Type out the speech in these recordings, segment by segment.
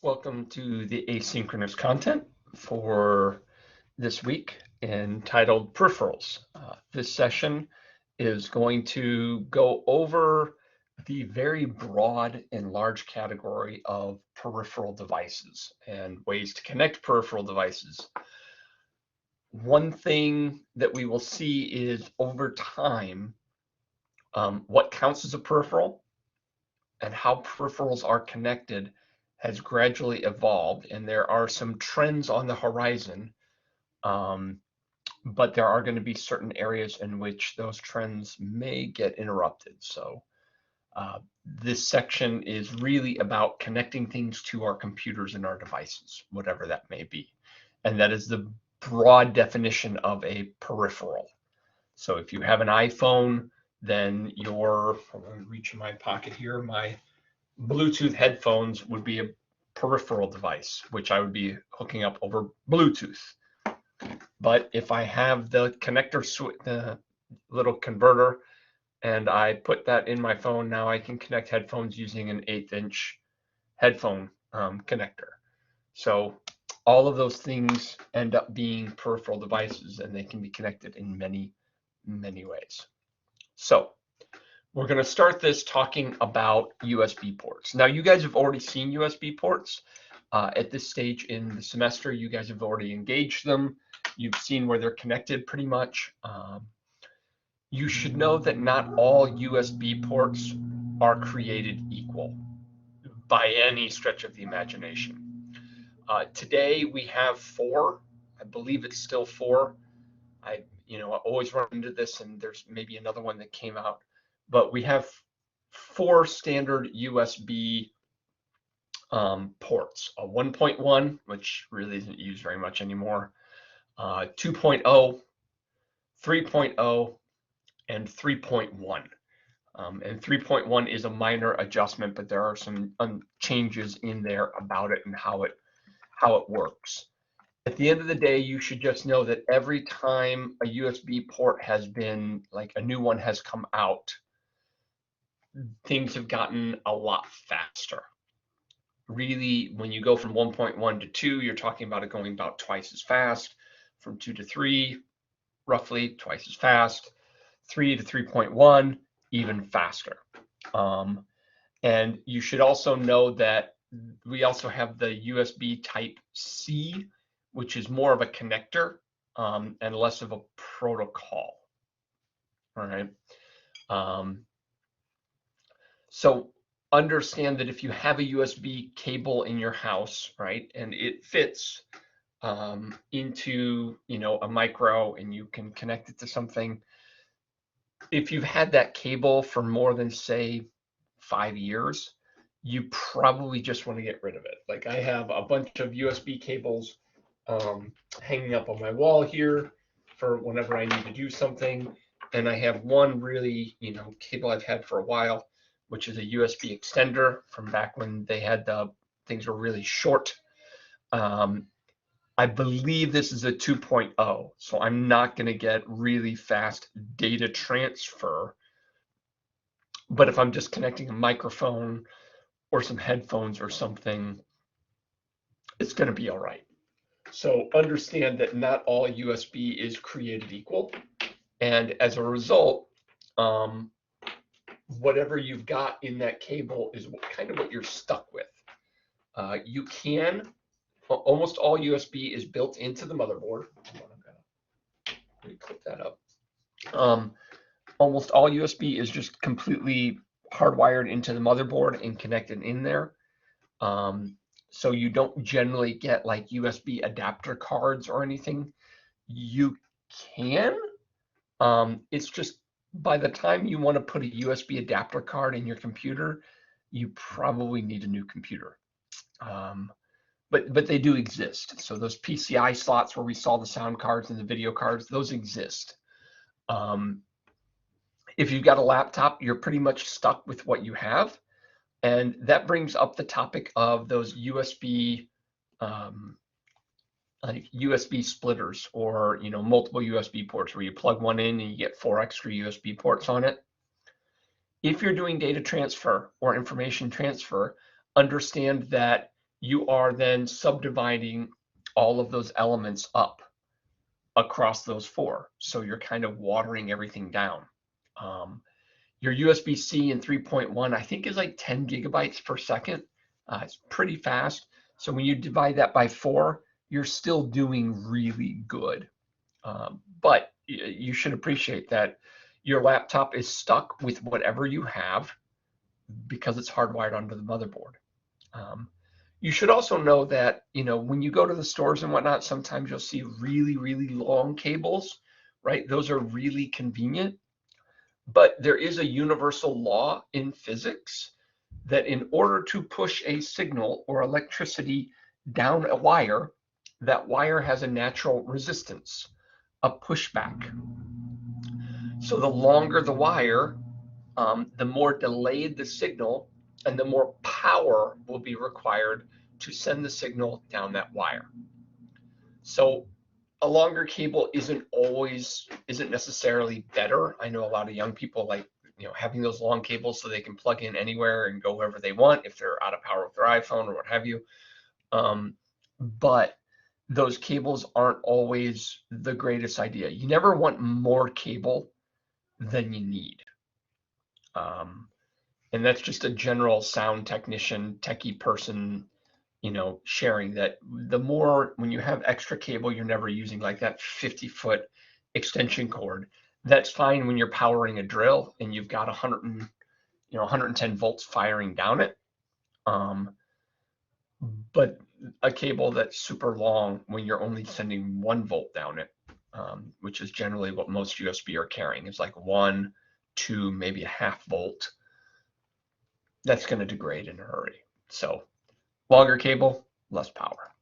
Welcome to the asynchronous content for this week entitled Peripherals. This session is going to go over the very broad and large category of peripheral devices and ways to connect peripheral devices. One thing that we will see is over time, what counts as a peripheral and how peripherals are connected has gradually evolved, and there are some trends on the horizon, but there are going to be certain areas in which those trends may get interrupted. So this section is really about connecting things to our computers and our devices, whatever that may be. And that is the broad definition of a peripheral. So if you have an iPhone, then I'm going to reach in my pocket here, my Bluetooth headphones would be a peripheral device, which I would be hooking up over Bluetooth. But if I have the connector, the little converter, and I put that in my phone, now I can connect headphones using an 1/8" headphone connector. So all of those things end up being peripheral devices, and they can be connected in many, many ways. So we're going to start this talking about USB ports. Now, you guys have already seen USB ports. At this stage in the semester, you guys have already engaged them. You've seen where they're connected pretty much. You should know that not all USB ports are created equal by any stretch of the imagination. Today, we have 4. I believe it's still 4. I always run into this, and there's maybe another one that came out, but we have 4 standard USB ports: a 1.1, which really isn't used very much anymore, 2.0, 3.0, and 3.1. And 3.1 is a minor adjustment, but there are some changes in there about it and how it works. At the end of the day, you should just know that every time a USB port has been, like a new one has come out, things have gotten a lot faster. Really, when you go from 1.1 to 2, you're talking about it going about twice as fast. From 2 to 3, roughly twice as fast. 3 to 3.1, even faster. And you should also know that we also have the USB type C, which is more of a connector and less of a protocol. All right. So understand that if you have a USB cable in your house, right, and it fits into a micro, and you can connect it to something, if you've had that cable for more than, say, 5 years, you probably just want to get rid of it. Like, I have a bunch of USB cables hanging up on my wall here for whenever I need to do something. And I have one really, cable I've had for a while, which is a USB extender from back when they had things were really short. I believe this is a 2.0, so I'm not going to get really fast data transfer. But if I'm just connecting a microphone or some headphones or something, it's going to be all right. So understand that not all USB is created equal. And as a result, whatever you've got in that cable is kind of what you're stuck with. Almost all USB is built into the motherboard. I'm going to click that up. Almost all USB is just completely hardwired into the motherboard and connected in there. So you don't generally get like USB adapter cards or anything. You can. It's just by the time you want to put a USB adapter card in your computer, you probably need a new computer. But they do exist. So those PCI slots where we saw the sound cards and the video cards, those exist. If you've got a laptop, you're pretty much stuck with what you have. And that brings up the topic of those USB, like USB splitters, or multiple USB ports where you plug one in and you get 4 extra USB ports on it. If you're doing data transfer or information transfer, understand that you are then subdividing all of those elements up across those 4. So you're kind of watering everything down. Your USB-C in 3.1, I think, is like 10 gigabytes per second. It's pretty fast. So when you divide that by 4, you're still doing really good. But you should appreciate that your laptop is stuck with whatever you have because it's hardwired onto the motherboard. You should also know that, when you go to the stores and whatnot, sometimes you'll see really, really long cables, right? Those are really convenient. But there is a universal law in physics that in order to push a signal or electricity down a wire, that wire has a natural resistance, a pushback. So the longer the wire, the more delayed the signal, and the more power will be required to send the signal down that wire. So a longer cable isn't necessarily better. I know a lot of young people like, having those long cables so they can plug in anywhere and go wherever they want if they're out of power with their iPhone or what have you. But those cables aren't always the greatest idea. You never want more cable than you need. And that's just a general sound technician, techie person, sharing that. The more, when you have extra cable you're never using, like that 50-foot extension cord, that's fine when you're powering a drill and you've got 110 volts firing down it. But a cable that's super long when you're only sending 1 volt down it, which is generally what most USB are carrying, is like 1, 2, maybe a half volt. That's going to degrade in a hurry. So longer cable, less power.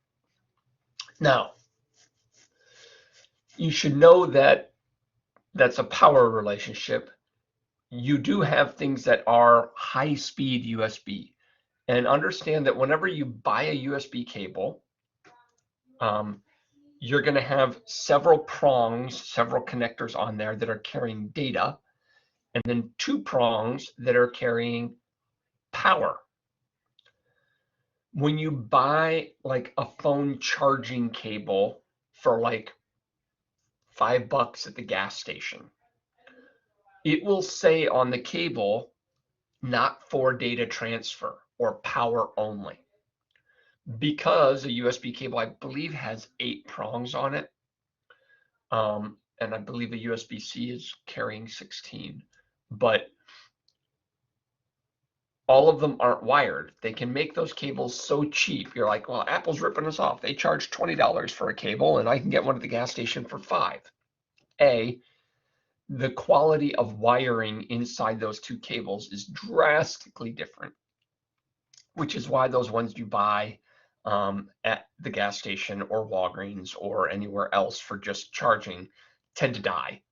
Now, you should know that that's a power relationship. You do have things that are high-speed USB. And understand that whenever you buy a USB cable, you're going to have several prongs, several connectors on there that are carrying data, and then 2 prongs that are carrying power. When you buy like a phone charging cable for like $5 at the gas station, it will say on the cable, not for data transfer or power only. Because a USB cable, I believe, has 8 prongs on it. And I believe a USB-C is carrying 16. But all of them aren't wired. They can make those cables so cheap. You're like, well, Apple's ripping us off. They charge $20 for a cable, and I can get one at the gas station for $5. The quality of wiring inside those 2 cables is drastically different, which is why those ones you buy at the gas station or Walgreens or anywhere else for just charging tend to die.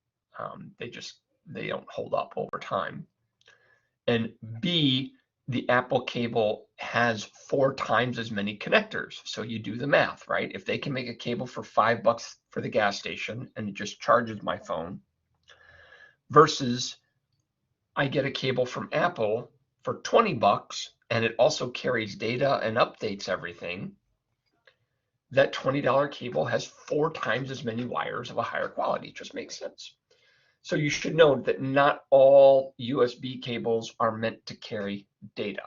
They don't hold up over time. And B, the Apple cable has 4 times as many connectors. So you do the math, right? If they can make a cable for $5 for the gas station and it just charges my phone, versus I get a cable from Apple for $20 and it also carries data and updates everything, that $20 cable has 4 times as many wires of a higher quality. It just makes sense. So you should know that not all USB cables are meant to carry data.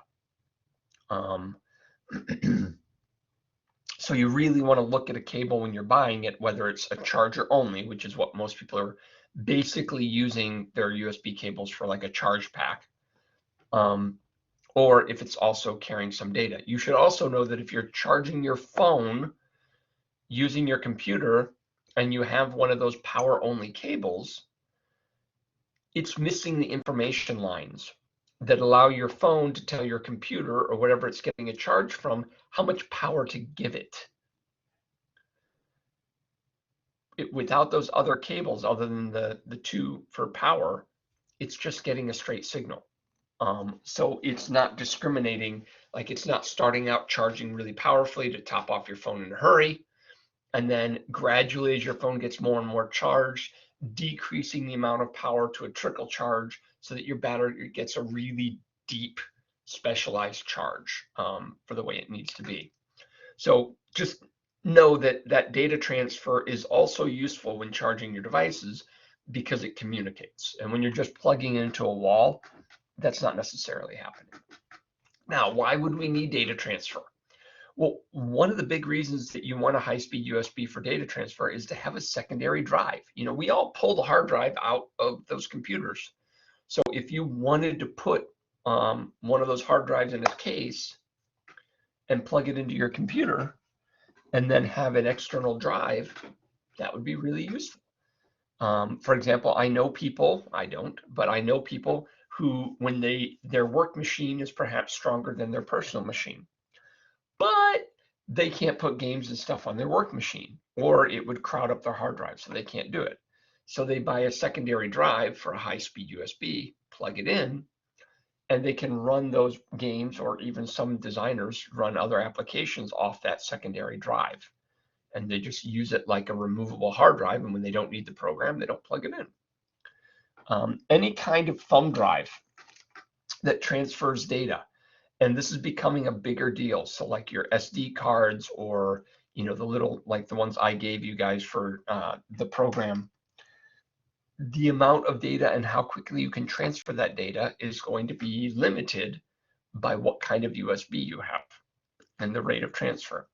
So you really want to look at a cable when you're buying it, whether it's a charger only, which is what most people are basically using their USB cables for, like a charge pack, or if it's also carrying some data. You should also know that if you're charging your phone using your computer and you have one of those power only cables, it's missing the information lines that allow your phone to tell your computer or whatever it's getting a charge from how much power to give it. Without those other cables, other than the 2 for power, it's just getting a straight signal. So it's not discriminating, like it's not starting out charging really powerfully to top off your phone in a hurry, and then gradually as your phone gets more and more charged, decreasing the amount of power to a trickle charge so that your battery gets a really deep specialized charge for the way it needs to be. So just know that that data transfer is also useful when charging your devices because it communicates. And when you're just plugging into a wall, that's not necessarily happening. Now, why would we need data transfer? Well, one of the big reasons that you want a high-speed USB for data transfer is to have a secondary drive. We all pull the hard drive out of those computers. So if you wanted to put one of those hard drives in a case and plug it into your computer and then have an external drive, that would be really useful. For example, I know people, I don't, but I know people who, when their work machine is perhaps stronger than their personal machine, but they can't put games and stuff on their work machine, or it would crowd up their hard drive, so they can't do it. So they buy a secondary drive for a high-speed USB, plug it in, and they can run those games, or even some designers run other applications off that secondary drive. And they just use it like a removable hard drive, and when they don't need the program, they don't plug it in. Any kind of thumb drive that transfers data, and this is becoming a bigger deal. So like your SD cards, or the little, like the ones I gave you guys for the program, the amount of data and how quickly you can transfer that data is going to be limited by what kind of USB you have and the rate of transfer.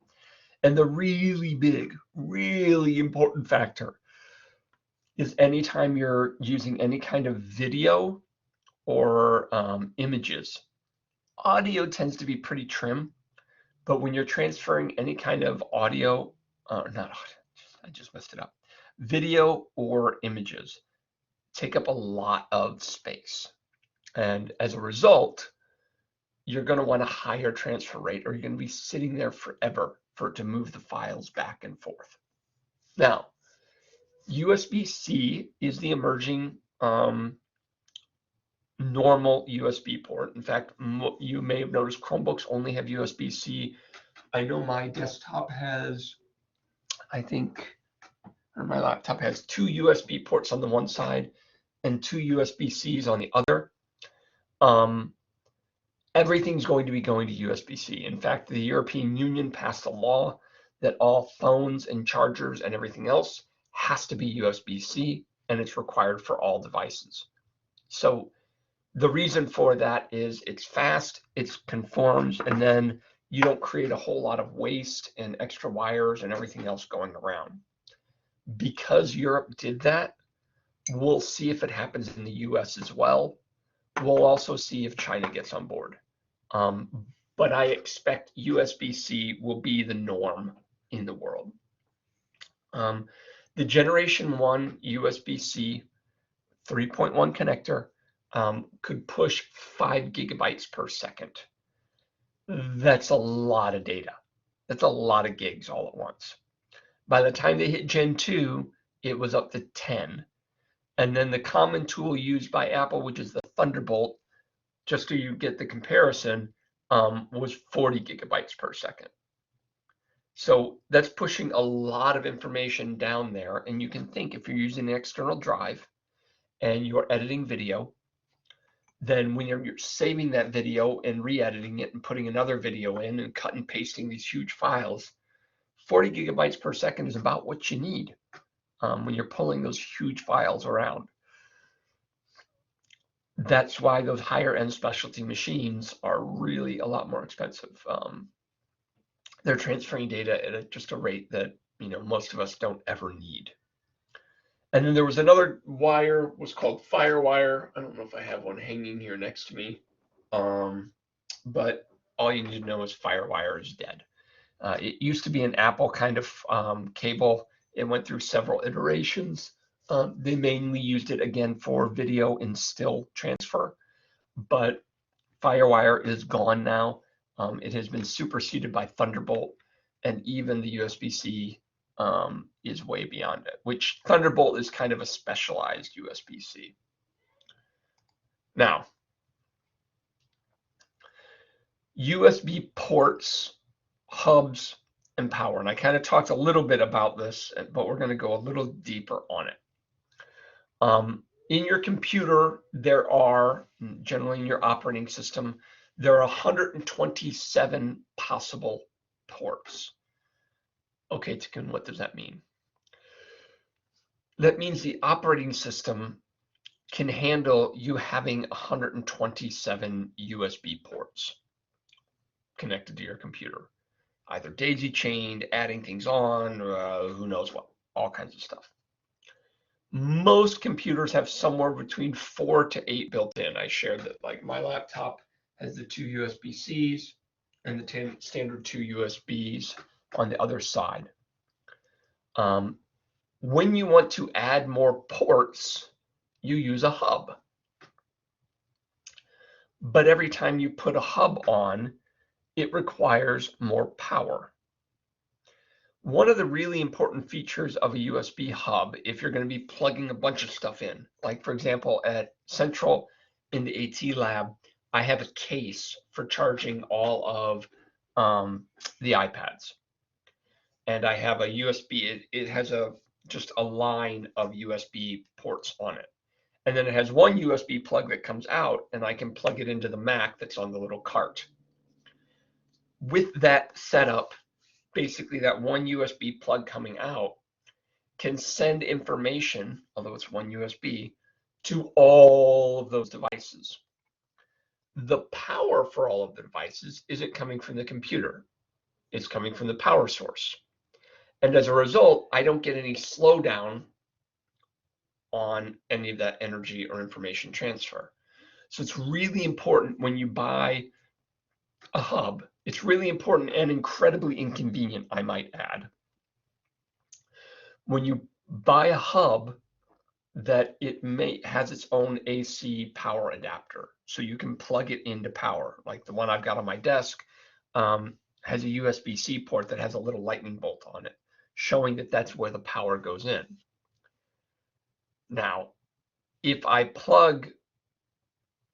And the really big, really important factor is anytime you're using any kind of video or images, audio tends to be pretty trim, but when you're transferring any kind of audio, not audio, I just messed it up, video or images take up a lot of space. And as a result, you're going to want a higher transfer rate, or you're going to be sitting there forever for it to move the files back and forth. Now, USB-C is the emerging normal USB port. In fact, you may have noticed Chromebooks only have USB-C. I know my desktop has, or my laptop has 2 USB ports on the one side and 2 USB-Cs on the other. Everything's going to be going to USB-C. In fact, the European Union passed a law that all phones and chargers and everything else has to be USB-C, and it's required for all devices. So the reason for that is it's fast, it conforms, and then you don't create a whole lot of waste and extra wires and everything else going around. Because Europe did that, we'll see if it happens in the US as well. We'll also see if China gets on board. But I expect USB-C will be the norm in the world. The Generation 1 USB-C 3.1 connector could push 5 gigabytes per second. That's a lot of data. That's a lot of gigs all at once. By the time they hit Gen 2, it was up to 10. And then the common tool used by Apple, which is the Thunderbolt, just so you get the comparison, was 40 gigabytes per second. So that's pushing a lot of information down there. And you can think, if you're using an external drive and you're editing video, then when you're saving that video and re-editing it and putting another video in and cut and pasting these huge files, 40 gigabytes per second is about what you need when you're pulling those huge files around. That's why those higher end specialty machines are really a lot more expensive. They're transferring data at just a rate that most of us don't ever need. And then there was another wire, was called FireWire. I don't know if I have one hanging here next to me, but all you need to know is FireWire is dead. It used to be an Apple kind of cable. It went through several iterations. They mainly used it again for video and still transfer, but FireWire is gone now. It has been superseded by Thunderbolt, and even the USB-C is way beyond it, which Thunderbolt is kind of a specialized USB-C. Now, USB ports, hubs, and power. And I kind of talked a little bit about this, but we're going to go a little deeper on it. In your computer, there are, generally in your operating system, there are 127 possible ports. Okay, Takun, what does that mean? That means the operating system can handle you having 127 USB ports connected to your computer, either daisy chained, adding things on, who knows what, all kinds of stuff. Most computers have somewhere between 4 to 8 built in. I shared that, like, my laptop has the 2 USB-Cs and the standard 2 USBs on the other side. When you want to add more ports, you use a hub. But every time you put a hub on, it requires more power. One of the really important features of a USB hub, if you're going to be plugging a bunch of stuff in, like for example at Central in the AT lab, I have a case for charging all of the iPads, and I have a USB. It has just a line of USB ports on it, and then it has one USB plug that comes out, and I can plug it into the Mac that's on the little cart. With that setup, basically that one USB plug coming out can send information, although it's one USB, to all of those devices. The power for all of the devices isn't coming from the computer. It's coming from the power source. And as a result, I don't get any slowdown on any of that energy or information transfer. So it's really important when you buy a hub. It's really important and incredibly inconvenient, I might add, when you buy a hub, that it has its own AC power adapter, so you can plug it into power. Like the one I've got on my desk has a USB-C port that has a little lightning bolt on it, showing that that's where the power goes in. Now, if I plug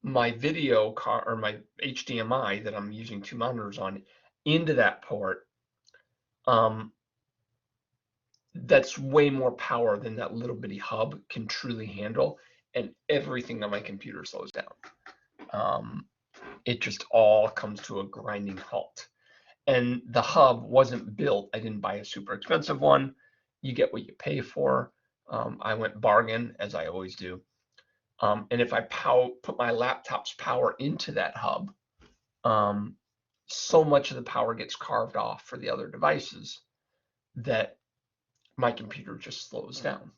my video card or my HDMI that I'm using 2 monitors on into that port, that's way more power than that little bitty hub can truly handle, and everything on my computer slows down. It just all comes to a grinding halt. And the hub wasn't built, I didn't buy a super expensive one. You get what you pay for. I went bargain, as I always do. And if I put my laptop's power into that hub, so much of the power gets carved off for the other devices that my computer just slows down.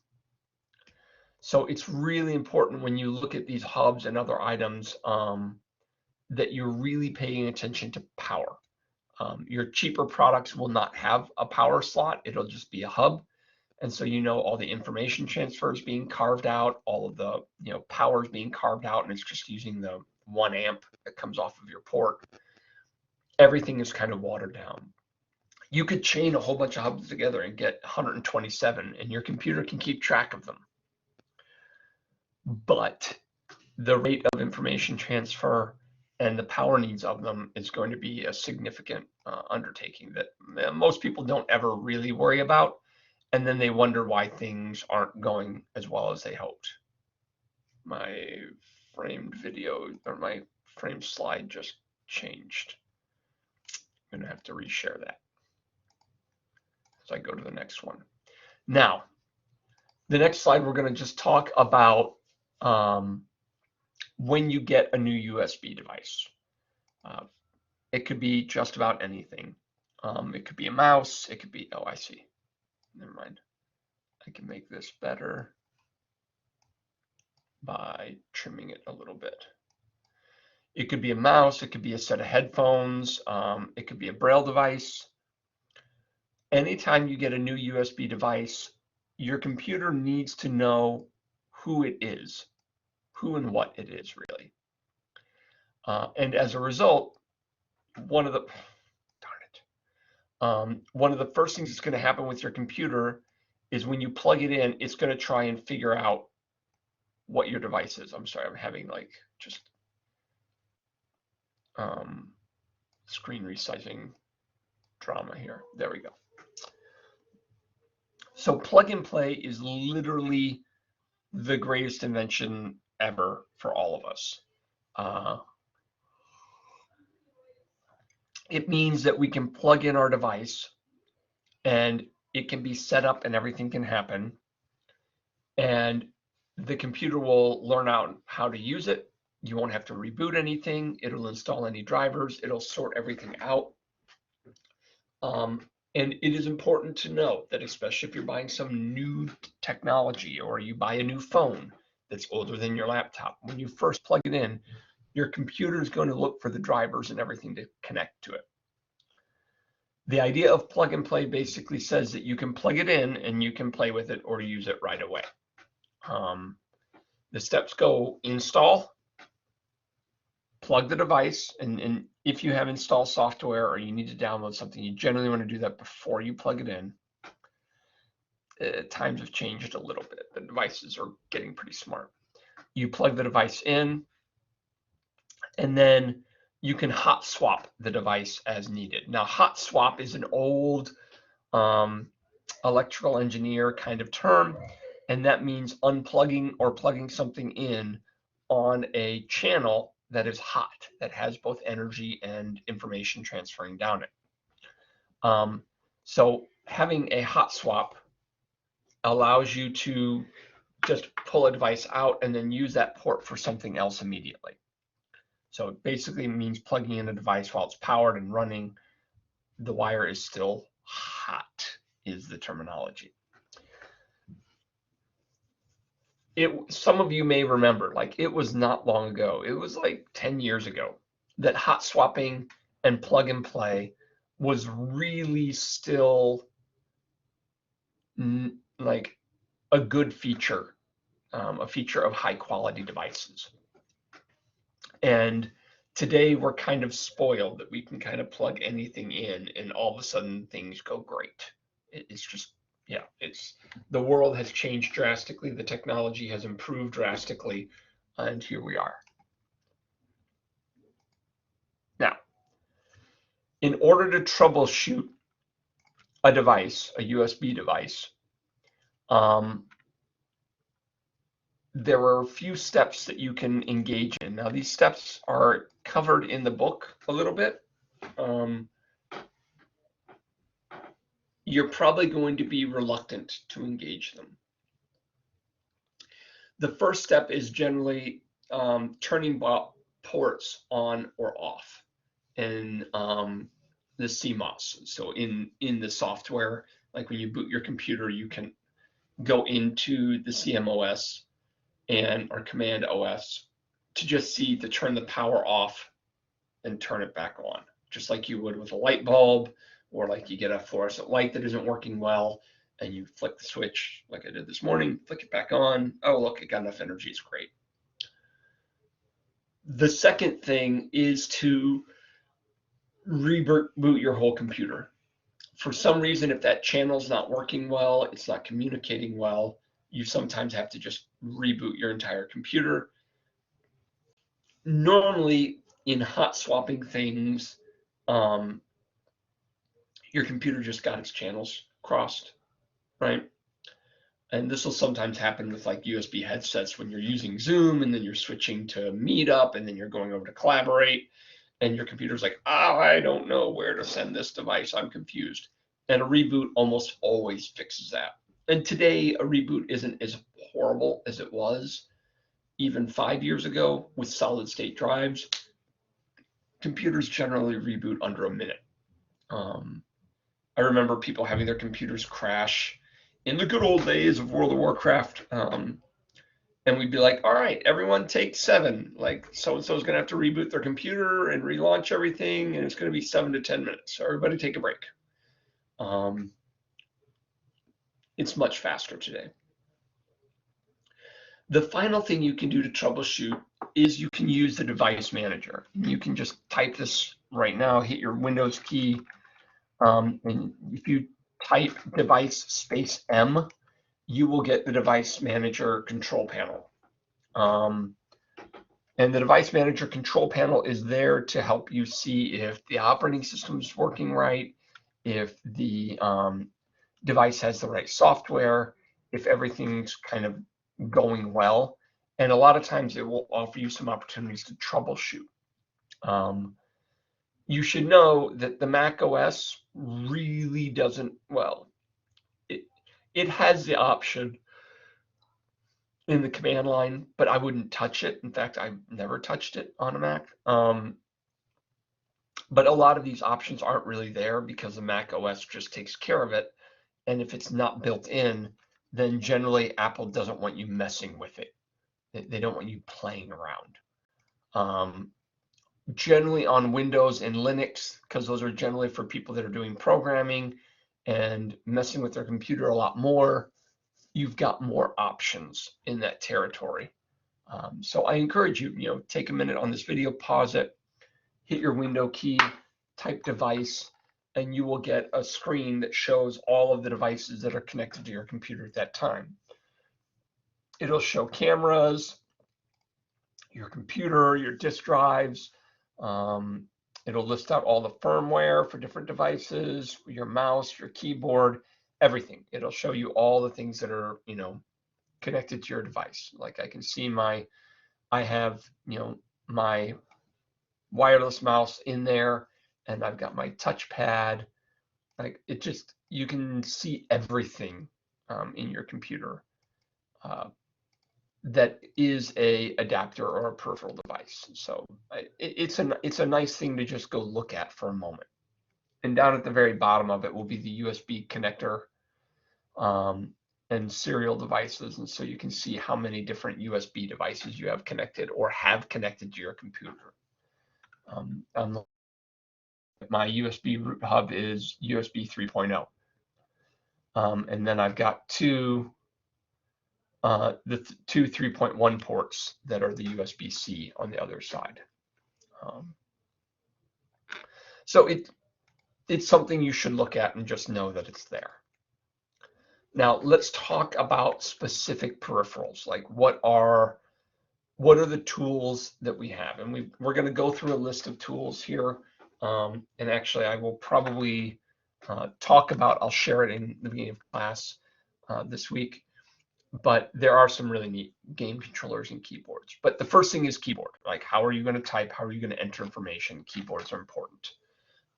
So it's really important when you look at these hubs and other items that you're really paying attention to power. Your cheaper products will not have a power slot. It'll just be a hub. And so, you know, all the information transfer is being carved out, all of the, power is being carved out, and it's just using the 1 amp that comes off of your port. Everything is kind of watered down. You could chain a whole bunch of hubs together and get 127, and your computer can keep track of them. But the rate of information transfer and the power needs of them is going to be a significant undertaking that most people don't ever really worry about. And then they wonder why things aren't going as well as they hoped. My framed video or my framed slide just changed. I'm going to have to reshare that as I go to the next one. Now, the next slide, we're going to just talk about when you get a new USB device. It could be just about anything. It could be a mouse. It could be, oh, I see. Never mind. I can make this better by trimming it a little bit. It could be a mouse. It could be a set of headphones. It could be a Braille device. Anytime you get a new USB device, your computer needs to know who it is, who and what it is, really. And as a result, one of the first things that's going to happen with your computer is when you plug it in, it's going to try and figure out what your device is. I'm sorry, I'm having like just screen resizing drama here. There we go. So plug and play is literally the greatest invention ever for all of us. It means that we can plug in our device and it can be set up and everything can happen. And the computer will learn out how to use it. You won't have to reboot anything. It'll install any drivers. It'll sort everything out. And it is important to know that, especially if you're buying some new technology or you buy a new phone that's older than your laptop, when you first plug it in, your computer is going to look for the drivers and everything to connect to it. The idea of plug and play basically says that you can plug it in and you can play with it or use it right away. The steps go: install, plug the device, and if you have installed software or you need to download something, you generally want to do that before you plug it in. Times have changed a little bit. The devices are getting pretty smart. You plug the device in, and then you can hot swap the device as needed. Now, hot swap is an old electrical engineer kind of term, and that means unplugging or plugging something in on a channel that is hot, that has both energy and information transferring down it. So having a hot swap allows you to just pull a device out and then use that port for something else immediately. So it basically means plugging in a device while it's powered and running. The wire is still hot, is the terminology. Some of you may remember, like, it was not long ago, it was like 10 years ago, that hot swapping and plug and play was really still like a good feature, a feature of high quality devices. And today we're kind of spoiled that we can kind of plug anything in and all of a sudden things go great. It's just, yeah, the world has changed drastically. The technology has improved drastically, and here we are. Now, in order to troubleshoot a device, a USB device, there are a few steps that you can engage in. Now, these steps are covered in the book a little bit. You're probably going to be reluctant to engage them. The first step is generally turning ports on or off in the CMOS. So in the software, like when you boot your computer, you can go into the CMOS or Command OS to just see to turn the power off and turn it back on, just like you would with a light bulb, or like you get a fluorescent light that isn't working well and you flick the switch like I did this morning, flick it back on. Oh, look, it got enough energy, it's great. The second thing is to reboot your whole computer. For some reason, if that channel's not working well, it's not communicating well, you sometimes have to just reboot your entire computer. Normally, in hot swapping things, your computer just got its channels crossed, right? And this will sometimes happen with like USB headsets when you're using Zoom and then you're switching to Meetup and then you're going over to Collaborate and your computer's like, oh, I don't know where to send this device, I'm confused. And a reboot almost always fixes that. And today, a reboot isn't as horrible as it was even 5 years ago with solid state drives. Computers generally reboot under a minute. I remember people having their computers crash in the good old days of World of Warcraft. And we'd be like, all right, everyone take 7. Like, so-and-so is going to have to reboot their computer and relaunch everything, and it's going to be 7 to 10 minutes. So everybody take a break. It's much faster today. The final thing you can do to troubleshoot is you can use the device manager. You can just type this right now, hit your Windows key, and if you type device space M, you will get the device manager control panel. And the device manager control panel is there to help you see if the operating system is working right, if the device has the right software, if everything's kind of going well. And a lot of times it will offer you some opportunities to troubleshoot. you should know that the Mac OS really doesn't, well, it has the option in the command line, but I wouldn't touch it. In fact, I've never touched it on a Mac. But a lot of these options aren't really there because the Mac OS just takes care of it. And if it's not built in, then generally Apple doesn't want you messing with it. They don't want you playing around. Generally on Windows and Linux, because those are generally for people that are doing programming and messing with their computer a lot more, you've got more options in that territory. So I encourage you, take a minute on this video, pause it, hit your window key, type device, and you will get a screen that shows all of the devices that are connected to your computer at that time. It'll show cameras, your computer, your disk drives. It'll list out all the firmware for different devices, your mouse, your keyboard, everything. It'll show you all the things that are, connected to your device. Like I can see I have, my wireless mouse in there, and I've got my touchpad. Like you can see everything in your computer that is a adapter or a peripheral device. So it's a nice thing to just go look at for a moment. And down at the very bottom of it will be the USB connector and serial devices. And so you can see how many different USB devices you have connected or have connected to your computer. My USB root hub is USB 3.0. And then I've got the two 3.1 ports that are the USB-C on the other side. So it's something you should look at and just know that it's there. Now let's talk about specific peripherals, like what are the tools that we have, and we're going to go through a list of tools here. And actually, I will probably I'll share it in the beginning of class this week. But there are some really neat game controllers and keyboards. But the first thing is keyboard. Like, how are you going to type? How are you going to enter information? Keyboards are important.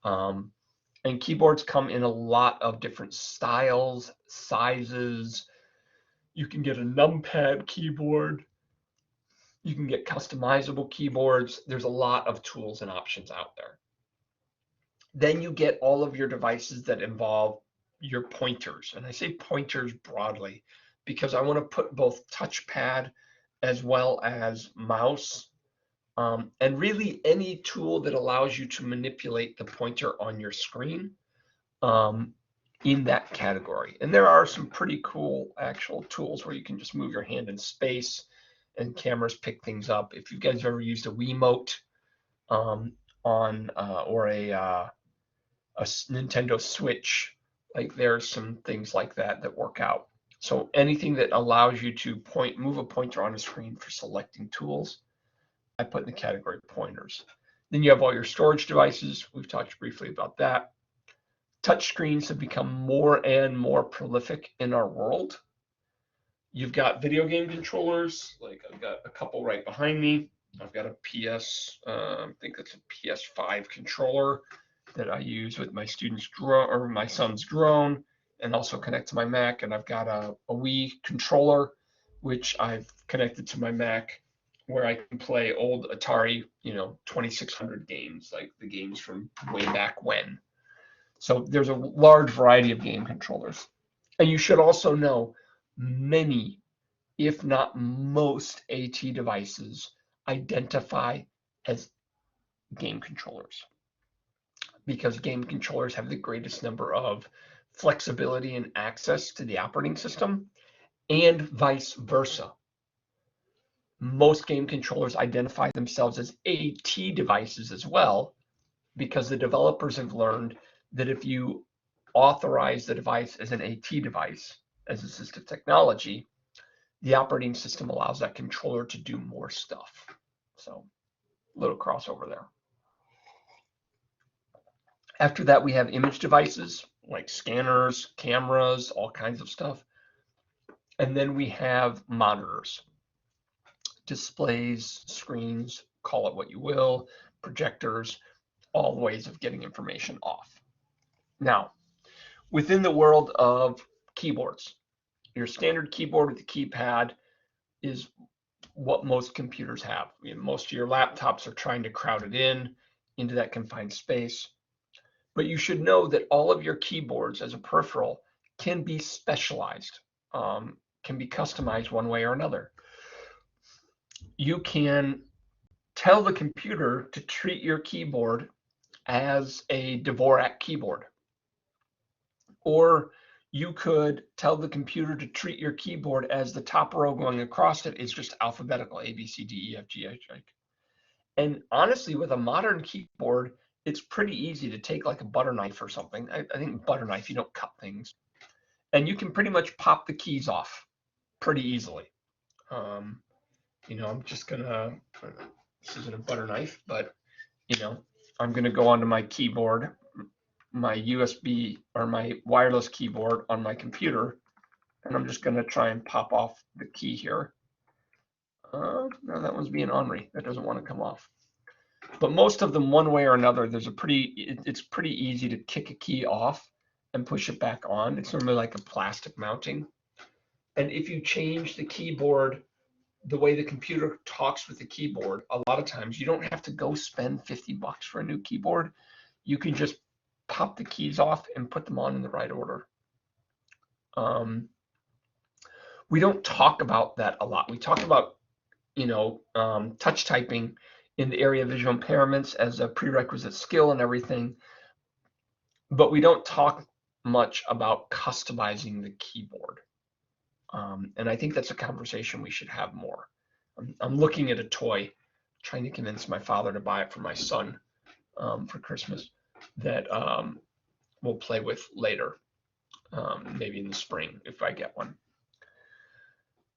And keyboards come in a lot of different styles, sizes. You can get a numpad keyboard. You can get customizable keyboards. There's a lot of tools and options out there. Then you get all of your devices that involve your pointers. And I say pointers broadly because I want to put both touchpad as well as mouse, and really any tool that allows you to manipulate the pointer on your screen in that category. And there are some pretty cool actual tools where you can just move your hand in space and cameras pick things up. If you guys have ever used a Wiimote or a Nintendo Switch, like there's some things like that work out. So anything that allows you to move a pointer on a screen for selecting tools, I put in the category pointers. Then you have all your storage devices. We've talked briefly about that. Touch screens have become more and more prolific in our world. You've got video game controllers, like I've got a couple right behind me. I've got a I think it's a PS5 controller that I use with my my son's drone, and also connect to my Mac. And I've got a Wii controller, which I've connected to my Mac, where I can play old Atari, 2600 games, like the games from way back when. So there's a large variety of game controllers. And you should also know many, if not most, AT devices identify as game controllers, because game controllers have the greatest number of flexibility and access to the operating system, and vice versa. Most game controllers identify themselves as AT devices as well, because the developers have learned that if you authorize the device as an AT device, as assistive technology, the operating system allows that controller to do more stuff. So a little crossover there. After that, we have image devices like scanners, cameras, all kinds of stuff. And then we have monitors, displays, screens, call it what you will, projectors. all ways of getting information off. Now, within the world of keyboards, your standard keyboard with the keypad is what most computers have. Most of your laptops are trying to crowd it into that confined space. But you should know that all of your keyboards as a peripheral can be specialized, can be customized one way or another. You can tell the computer to treat your keyboard as a Dvorak keyboard. Or you could tell the computer to treat your keyboard as the top row going across it is just alphabetical, A, B, C, D, E, F, G, H, I. And honestly, with a modern keyboard, it's pretty easy to take like a butter knife or something. I think butter knife, you don't cut things. And you can pretty much pop the keys off pretty easily. I'm just gonna, this isn't a butter knife, but I'm gonna go onto my keyboard, my USB or my wireless keyboard on my computer, and I'm just gonna try and pop off the key here. No, that one's being ornery. That doesn't want to come off. But most of them, one way or another, it's pretty easy to kick a key off and push it back on. It's normally like a plastic mounting. And if you change the keyboard, the way the computer talks with the keyboard, a lot of times you don't have to go spend $50 for a new keyboard. You can just pop the keys off and put them on in the right order. We don't talk about that a lot. We talk about, touch typing in the area of visual impairments as a prerequisite skill and everything, but we don't talk much about customizing the keyboard. And I think that's a conversation we should have more. I'm looking at a toy, trying to convince my father to buy it for my son for Christmas that we'll play with later, maybe in the spring if I get one.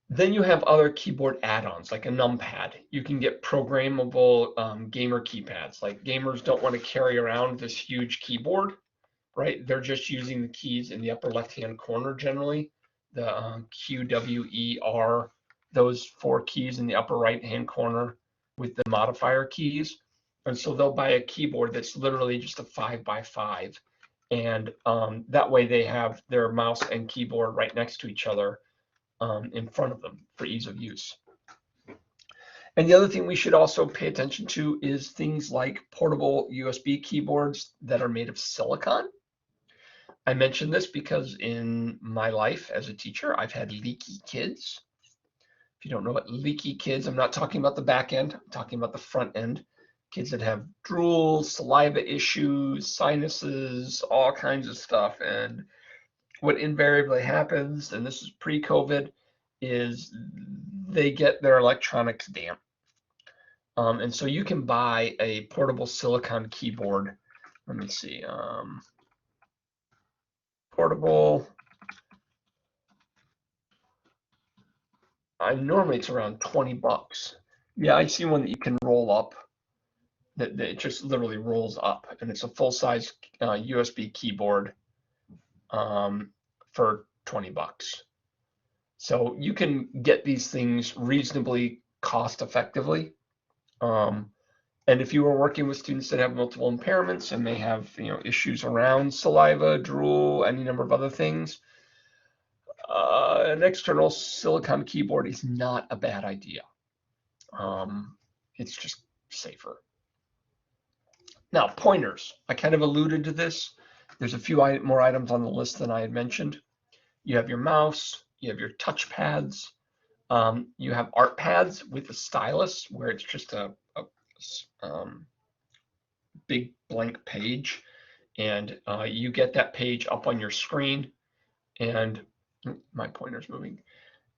Then you have other keyboard add-ons like a numpad. You can get programmable gamer keypads. Like gamers don't want to carry around this huge keyboard, right? They're just using the keys in the upper left-hand corner generally, the Q, W, E, R, those 4 keys in the upper right-hand corner with the modifier keys. And so they'll buy a keyboard that's literally just a 5x5. And that way they have their mouse and keyboard right next to each other in front of them for ease of use. And the other thing we should also pay attention to is things like portable USB keyboards that are made of silicon. I mention this because in my life as a teacher, I've had leaky kids. If you don't know what leaky kids, I'm not talking about the back end, I'm talking about the front end. Kids that have drool, saliva issues, sinuses, all kinds of stuff. And what invariably happens, and this is pre-COVID, is they get their electronics damp. And so you can buy a portable silicon keyboard. Let me see. Portable. Normally it's around $20. Yeah, I see one that you can roll up. That it just literally rolls up, and it's a full-size USB keyboard for $20. So you can get these things reasonably cost effectively. And if you are working with students that have multiple impairments and may have issues around saliva, drool, any number of other things, an external silicon keyboard is not a bad idea. It's just safer. Now, pointers. I kind of alluded to this. There's a few more items on the list than I had mentioned. You have your mouse, you have your touch pads, you have art pads with a stylus where it's just a big blank page, and you get that page up on your screen, and my pointer's moving.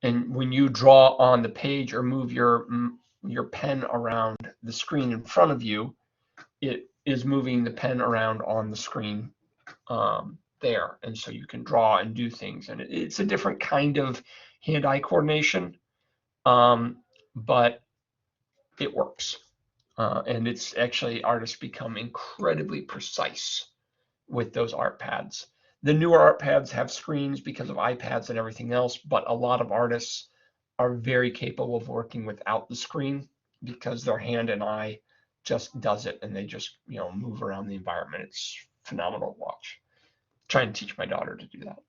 And when you draw on the page or move your pen around the screen in front of you, it is moving the pen around on the screen there, and so you can draw and do things, and it's a different kind of hand-eye coordination, but it works, and it's actually, artists become incredibly precise with those art pads. The newer art pads have screens because of iPads and everything else, but a lot of artists are very capable of working without the screen because their hand and eye just does it, and they just, move around the environment. It's phenomenal to watch. Trying to teach my daughter to do that.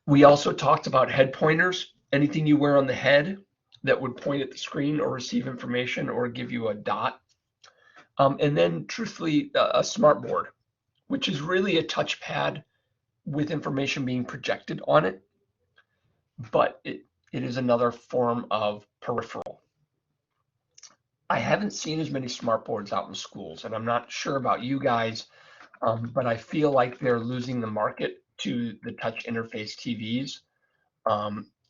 We also talked about head pointers. Anything you wear on the head that would point at the screen or receive information or give you a dot. And then truthfully, a smart board, which is really a touchpad with information being projected on it, but it is another form of peripheral. I haven't seen as many smart boards out in schools, and I'm not sure about you guys, but I feel like they're losing the market to the touch interface TVs.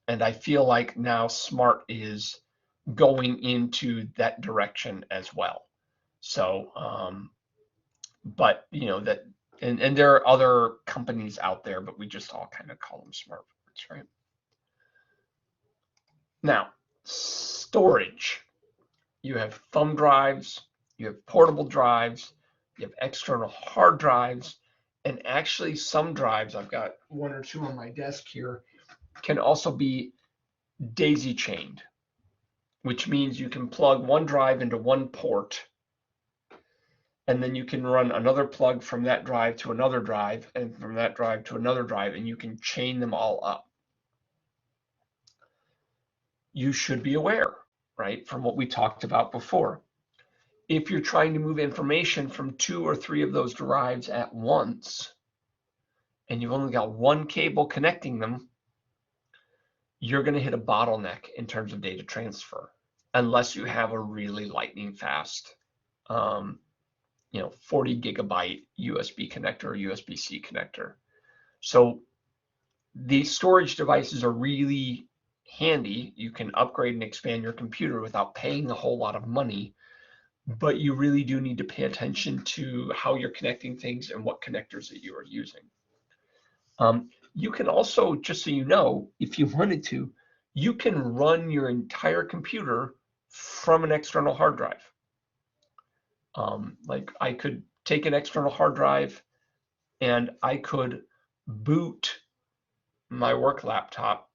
And I feel like now smart is going into that direction as well. So, but that, and there are other companies out there, but we just all kind of call them smart boards, right? Now, storage. You have thumb drives, you have portable drives, you have external hard drives, and actually some drives, I've got one or two on my desk here, can also be daisy chained, which means you can plug one drive into one port, and then you can run another plug from that drive to another drive, and from that drive to another drive, and you can chain them all up. You should be aware, right, from what we talked about before. If you're trying to move information from 2 or 3 of those drives at once, and you've only got one cable connecting them, you're going to hit a bottleneck in terms of data transfer, unless you have a really lightning fast, 40 gigabyte USB connector or USB-C connector. So these storage devices are really handy. You can upgrade and expand your computer without paying a whole lot of money, but you really do need to pay attention to how you're connecting things and what connectors that you are using. You can also, just so you know, if you wanted to, you can run your entire computer from an external hard drive. Like I could take an external hard drive and I could boot my work laptop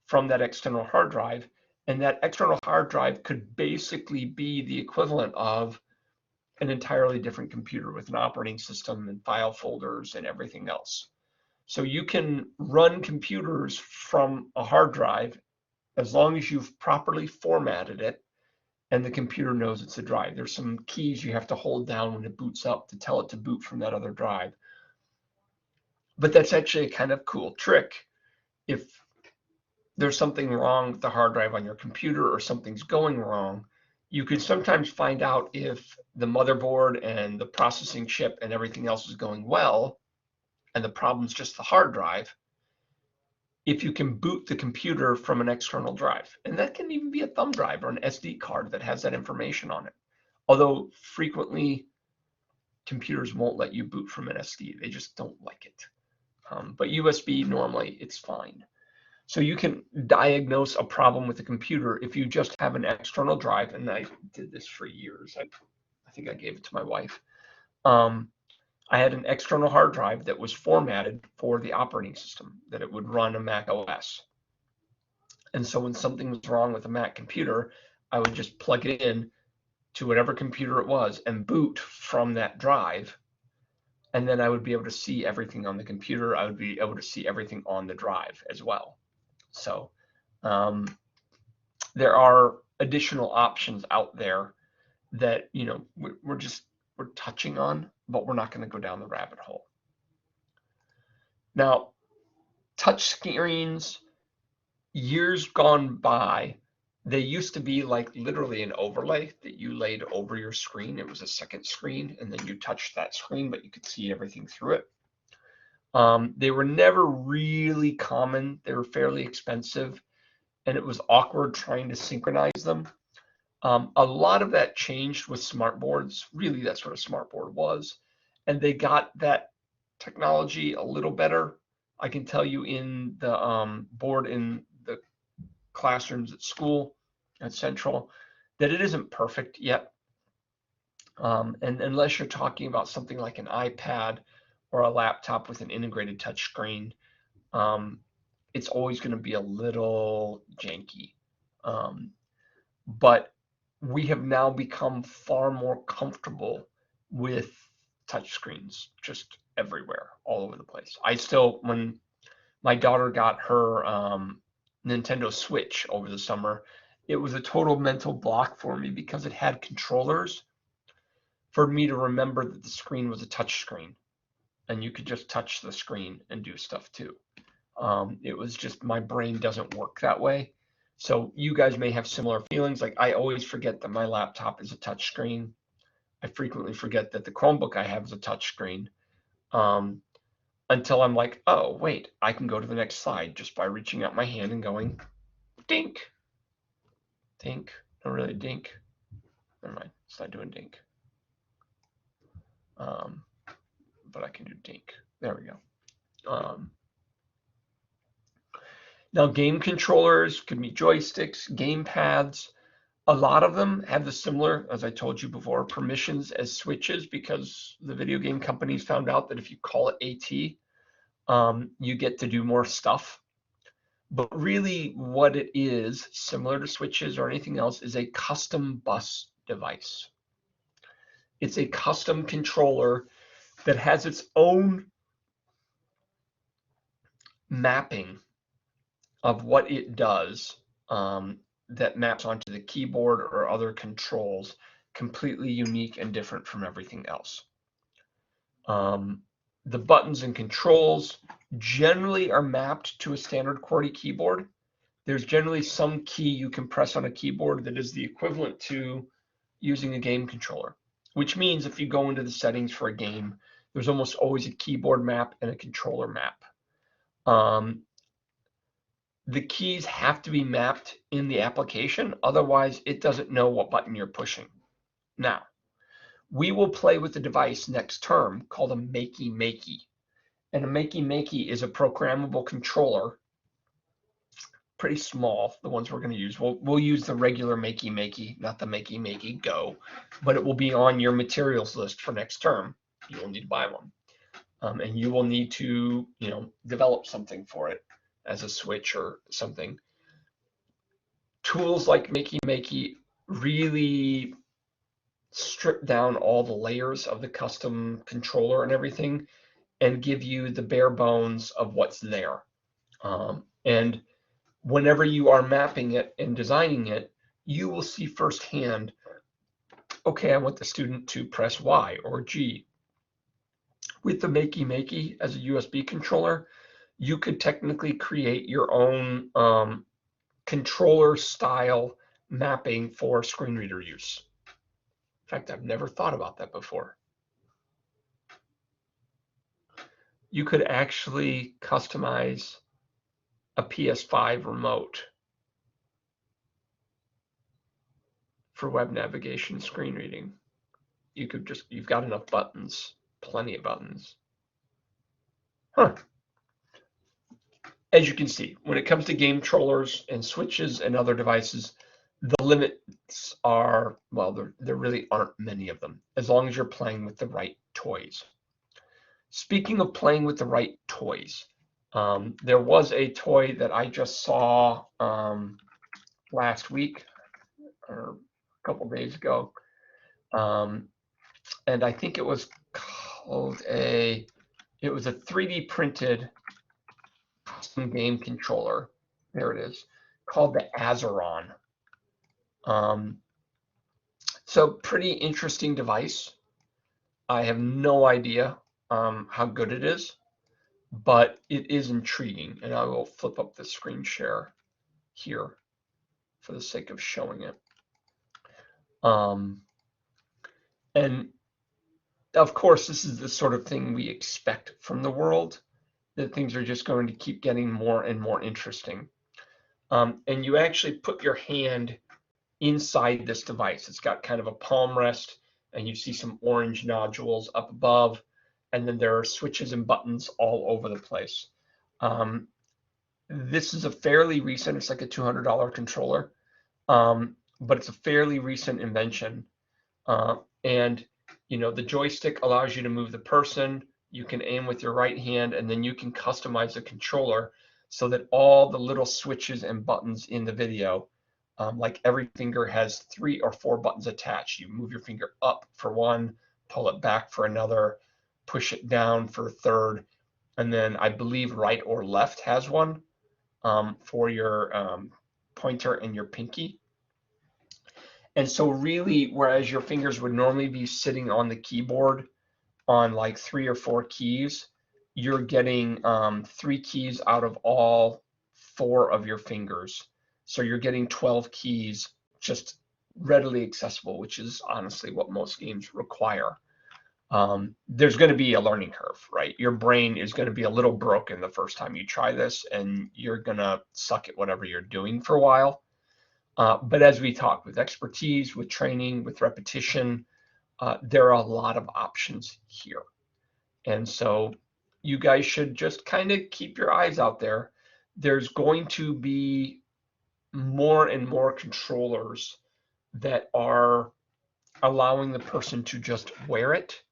from that external hard drive, and that external hard drive could basically be the equivalent of an entirely different computer with an operating system and file folders and everything else. So you can run computers from a hard drive as long as you've properly formatted it and the computer knows it's a drive. There's some keys you have to hold down when it boots up to tell it to boot from that other drive. But that's actually a kind of cool trick. If there's something wrong with the hard drive on your computer or something's going wrong, you can sometimes find out if the motherboard and the processing chip and everything else is going well, and the problem's just the hard drive, if you can boot the computer from an external drive. And that can even be a thumb drive or an SD card that has that information on it. Although frequently computers won't let you boot from an SD, they just don't like it. But USB, normally it's fine. So you can diagnose a problem with the computer if you just have an external drive, and I did this for years. I think I gave it to my wife. I had an external hard drive that was formatted for the operating system, that it would run a Mac OS. And so when something was wrong with a Mac computer, I would just plug it in to whatever computer it was and boot from that drive. And then I would be able to see everything on the computer. I would be able to see everything on the drive as well. So there are additional options out there that we're touching on, but we're not going to go down the rabbit hole. Now, touch screens, years gone by, they used to be like literally an overlay that you laid over your screen. It was a second screen, and then you touched that screen, but you could see everything through it. They were never really common. They were fairly expensive, and it was awkward trying to synchronize them. A lot of that changed with smart boards. Really, that's what a smart board was. And they got that technology a little better. I can tell you in the board in the classrooms at school at Central that it isn't perfect yet. And unless you're talking about something like an iPad or a laptop with an integrated touch screen, it's always going to be a little janky. But we have now become far more comfortable with touchscreens just everywhere, all over the place. I still, when my daughter got her Nintendo Switch over the summer, it was a total mental block for me because it had controllers for me to remember that the screen was a touch screen and you could just touch the screen and do stuff too. It was just, my brain doesn't work that way. So you guys may have similar feelings. Like, I always forget that my laptop is a touch screen. I frequently forget that the Chromebook I have is a touch screen. Until I'm like, oh, wait, I can go to the next slide just by reaching out my hand and going, dink, dink, not really dink. Never mind, it's not doing dink. But I can do dink. There we go. Now, game controllers could be joysticks, game pads. A lot of them have the similar, as I told you before, permissions as switches, because the video game companies found out that if you call it AT, you get to do more stuff. But really what it is, similar to switches or anything else, is a custom bus device. It's a custom controller that has its own mapping of what it does, that maps onto the keyboard or other controls, completely unique and different from everything else. The buttons and controls generally are mapped to a standard QWERTY keyboard. There's generally some key you can press on a keyboard that is the equivalent to using a game controller, which means if you go into the settings for a game, there's almost always a keyboard map and a controller map. The keys have to be mapped in the application, otherwise it doesn't know what button you're pushing. Now, we will play with the device next term called a makey-makey. And a makey-makey is a programmable controller, pretty small, the ones we're going to use. We'll use the regular makey-makey, not the makey-makey Go, but it will be on your materials list for next term. You will need to buy one. And you will need to, develop something for it as a switch or something. Tools like makey-makey really strip down all the layers of the custom controller and everything and give you the bare bones of what's there. And whenever you are mapping it and designing it, you will see firsthand, okay, I want the student to press Y or G. With the makey-makey as a USB controller, you could technically create your own controller style mapping for screen reader use. In fact, I've never thought about that before. You could actually customize a PS5 remote for web navigation screen reading. You've got enough buttons, plenty of buttons. As you can see, when it comes to game controllers and switches and other devices, the limits are, well, there really aren't many of them, as long as you're playing with the right toys. Speaking of playing with the right toys, there was a toy that I just saw last week or a couple days ago, and I think it was called it was a 3D printed custom game controller. There it is, called the Azeron. So pretty interesting device. I have no idea how good it is, but it is intriguing, and I will flip up the screen share here for the sake of showing it. And of course, this is the sort of thing we expect from the world, that things are just going to keep getting more and more interesting. And you actually put your hand inside this device. It's got kind of a palm rest, and you see some orange nodules up above, and then there are switches and buttons all over the place. This is a fairly recent, it's like a $200 controller, but it's a fairly recent invention. And the joystick allows you to move the person. You can aim with your right hand, and then you can customize the controller so that all the little switches and buttons in the video Like every finger has 3 or 4 buttons attached. You move your finger up for one, pull it back for another, push it down for a third, and then I believe right or left has one for your pointer and your pinky. And so really, whereas your fingers would normally be sitting on the keyboard on like 3 or 4 keys, you're getting 3 keys out of all 4 of your fingers. So you're getting 12 keys just readily accessible, which is honestly what most games require. There's going to be a learning curve, right? Your brain is going to be a little broken the first time you try this, and you're going to suck at whatever you're doing for a while. But as we talk, with expertise, with training, with repetition, there are a lot of options here. And so you guys should just kind of keep your eyes out there. There's going to be more and more controllers that are allowing the person to just wear it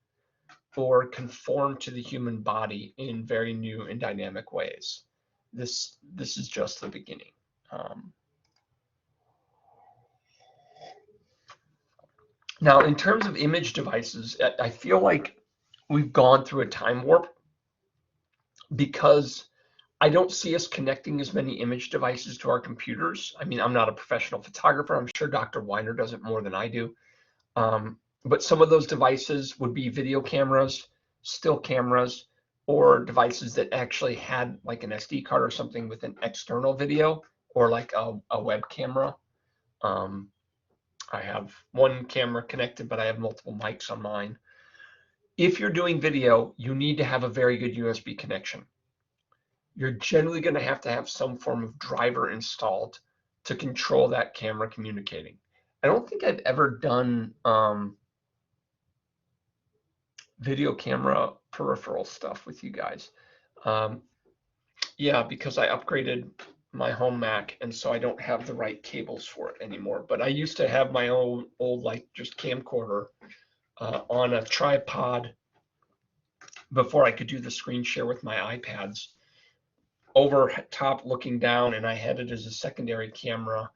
or conform to the human body in very new and dynamic ways. This is just the beginning. Now, in terms of image devices, I feel like we've gone through a time warp because I don't see us connecting as many image devices to our computers. I mean, I'm not a professional photographer. I'm sure Dr. Weiner does it more than I do. But some of those devices would be video cameras, still cameras, or devices that actually had like an SD card or something with an external video, or like a web camera. I have one camera connected, but I have multiple mics on mine. If you're doing video, you need to have a very good USB connection. You're generally going to have some form of driver installed to control that camera communicating. I don't think I've ever done video camera peripheral stuff with you guys. Yeah, because I upgraded my home Mac, and so I don't have the right cables for it anymore. But I used to have my own old like just camcorder on a tripod before I could do the screen share with my iPads, over top looking down, and I had it as a secondary camera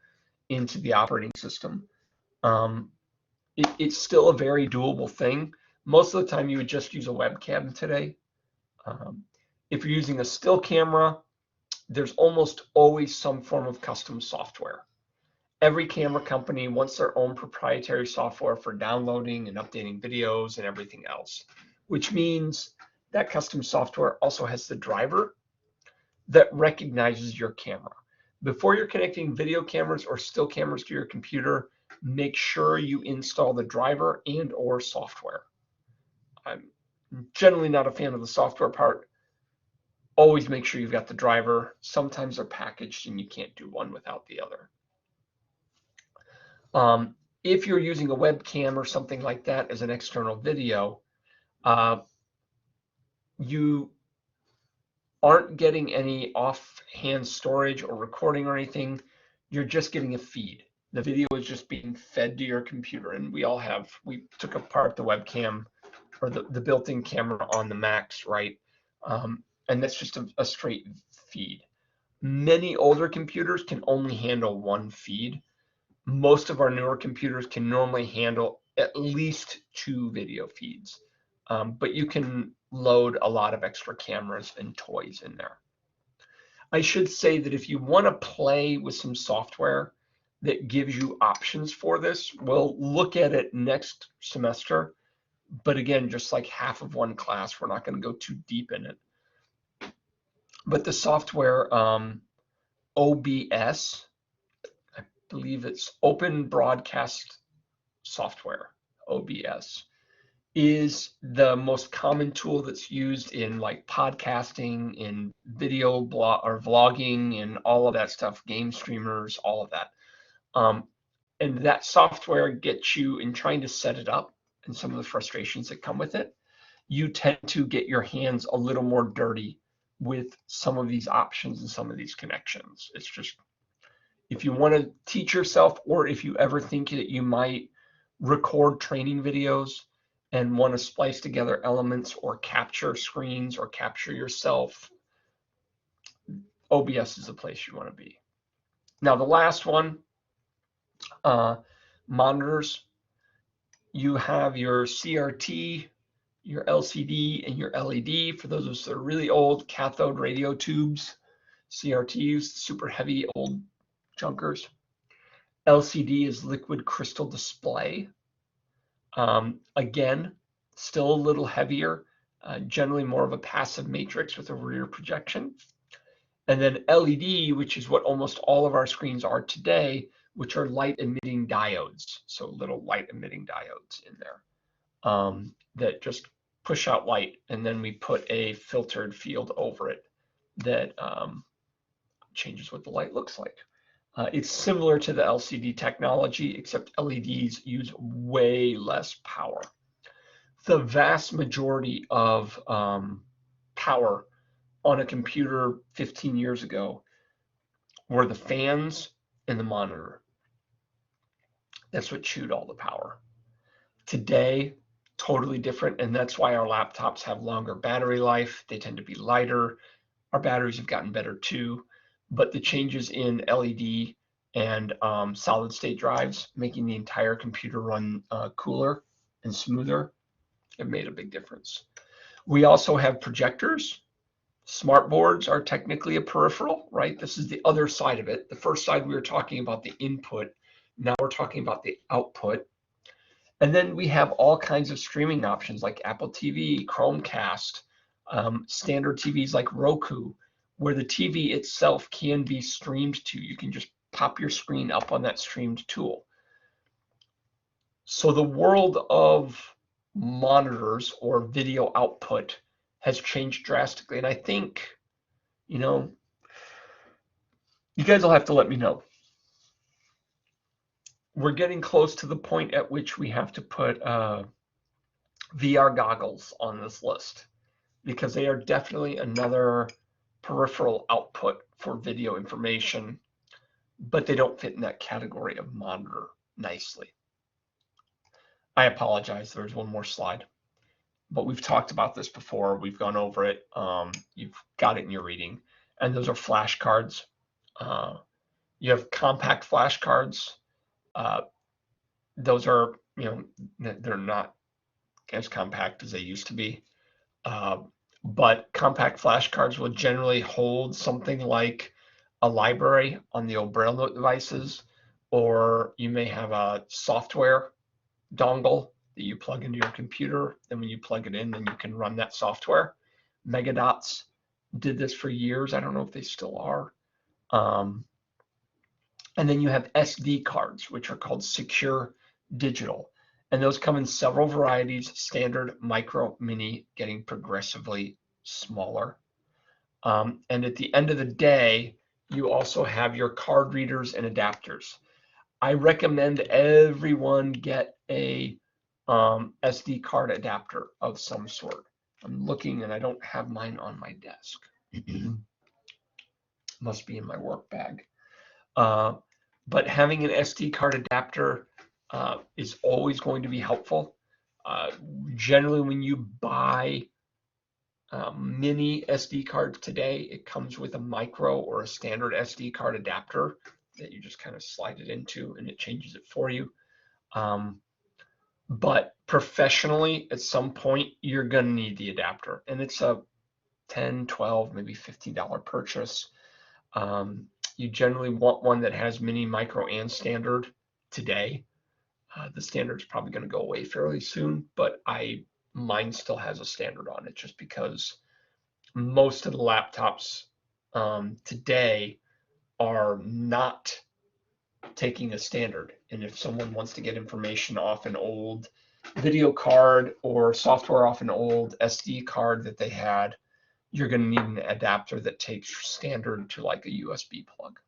into the operating system. It's still a very doable thing. Most of the time you would just use a webcam today. If you're using a still camera, there's almost always some form of custom software. Every camera company wants their own proprietary software for downloading and updating videos and everything else, which means that custom software also has the driver that recognizes your camera. Before you're connecting video cameras or still cameras to your computer, make sure you install the driver and or software. I'm generally not a fan of the software part. Always make sure you've got the driver. Sometimes they're packaged and you can't do one without the other. If you're using a webcam or something like that as an external video, you aren't getting any offhand storage or recording or anything. You're just getting a feed. The video is just being fed to your computer, and we took apart the webcam or the built-in camera on the Macs, right? And that's just a straight feed. Many older computers can only handle one feed. Most of our newer computers can normally handle at least 2 video feeds, but you can load a lot of extra cameras and toys in there. I should say that if you want to play with some software that gives you options for this, we'll look at it next semester. But again, just like half of one class, we're not going to go too deep in it. But the software OBS, I believe it's Open Broadcast Software, OBS, is the most common tool that's used in like podcasting, in video blog or vlogging, and all of that stuff, game streamers, all of that. And that software gets you, in trying to set it up and some of the frustrations that come with it, you tend to get your hands a little more dirty with some of these options and some of these connections. It's just, if you want to teach yourself, or if you ever think that you might record training videos and want to splice together elements or capture screens or capture yourself, OBS is the place you want to be. Now, the last one Monitors, you have your CRT, your LCD, and your LED. For those of us that are really old, cathode radio tubes, CRTs, super heavy old junkers. LCD is liquid crystal display. Again, still a little heavier, generally more of a passive matrix with a rear projection. And then LED, which is what almost all of our screens are today, which are light emitting diodes. So little light emitting diodes in there that just push out light. And then we put a filtered field over it that changes what the light looks like. It's similar to the LCD technology, except LEDs use way less power. The vast majority of power on a computer 15 years ago were the fans and the monitor. That's what chewed all the power. Today, totally different, and that's why our laptops have longer battery life. They tend to be lighter. Our batteries have gotten better too, but the changes in LED and solid state drives, making the entire computer run cooler and smoother, have made a big difference. We also have projectors. Smart boards are technically a peripheral, right? This is the other side of it. The first side we were talking about the input. Now we're talking about the output. And then we have all kinds of streaming options like Apple TV, Chromecast, standard TVs like Roku, where the TV itself can be streamed to. You can just pop your screen up on that streamed tool. So the world of monitors or video output has changed drastically. And I think, you guys will have to let me know. We're getting close to the point at which we have to put VR goggles on this list, because they are definitely another peripheral output for video information, but they don't fit in that category of monitor nicely. I apologize, there's one more slide, but we've talked about this before. We've gone over it. You've got it in your reading, and those are flashcards. You have compact flashcards. Those are, they're not as compact as they used to be. But compact flashcards will generally hold something like a library on the old Braille note devices, or you may have a software dongle that you plug into your computer. And when you plug it in, then you can run that software. Megadots did this for years. I don't know if they still are. And then you have SD cards, which are called secure digital. And those come in several varieties: standard, micro, mini, getting progressively smaller. And at the end of the day, you also have your card readers and adapters. I recommend everyone get a SD card adapter of some sort. I'm looking and I don't have mine on my desk. Must be in my work bag. But having an SD card adapter is always going to be helpful. Generally, when you buy mini SD cards today, it comes with a micro or a standard SD card adapter that you just kind of slide it into and it changes it for you. But professionally, at some point, you're going to need the adapter, and it's a $10, $12, maybe $15 purchase. You generally want one that has mini, micro, and standard today. The standard is probably going to go away fairly soon, but mine still has a standard on it, just because most of the laptops today are not taking a standard. And if someone wants to get information off an old video card or software off an old SD card that they had, you're going to need an adapter that takes standard to like a USB plug.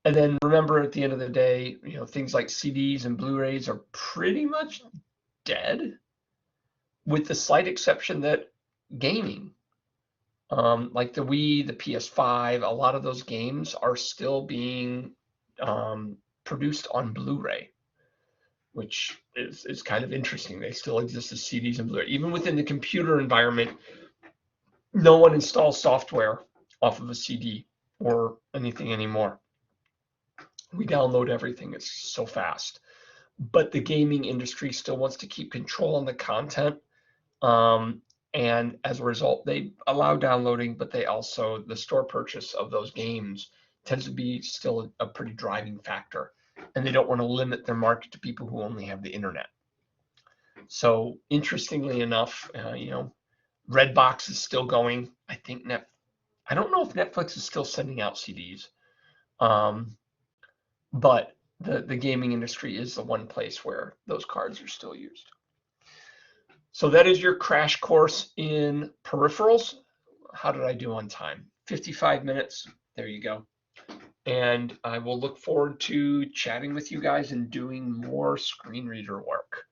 And then remember, at the end of the day, things like CDs and Blu-rays are pretty much dead, with the slight exception that gaming, like the Wii, the PS5, a lot of those games are still being produced on Blu-ray, which is kind of interesting. They still exist as CDs and Blu-ray. Even within the computer environment, no one installs software off of a CD or anything anymore. We download everything. It's so fast. But the gaming industry still wants to keep control on the content. Um, and as a result, they allow downloading, but they also, the store purchase of those games tends to be still a pretty driving factor. And they don't want to limit their market to people who only have the internet. So interestingly enough, Redbox is still going. I don't know if Netflix is still sending out CDs, but the gaming industry is the one place where those cards are still used. So that is your crash course in peripherals. How did I do on time? 55 minutes. There you go. And I will look forward to chatting with you guys and doing more screen reader work.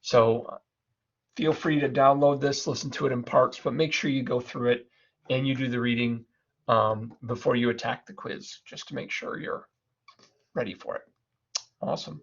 So feel free to download this, listen to it in parts, but make sure you go through it and you do the reading before you attack the quiz, just to make sure you're ready for it. Awesome.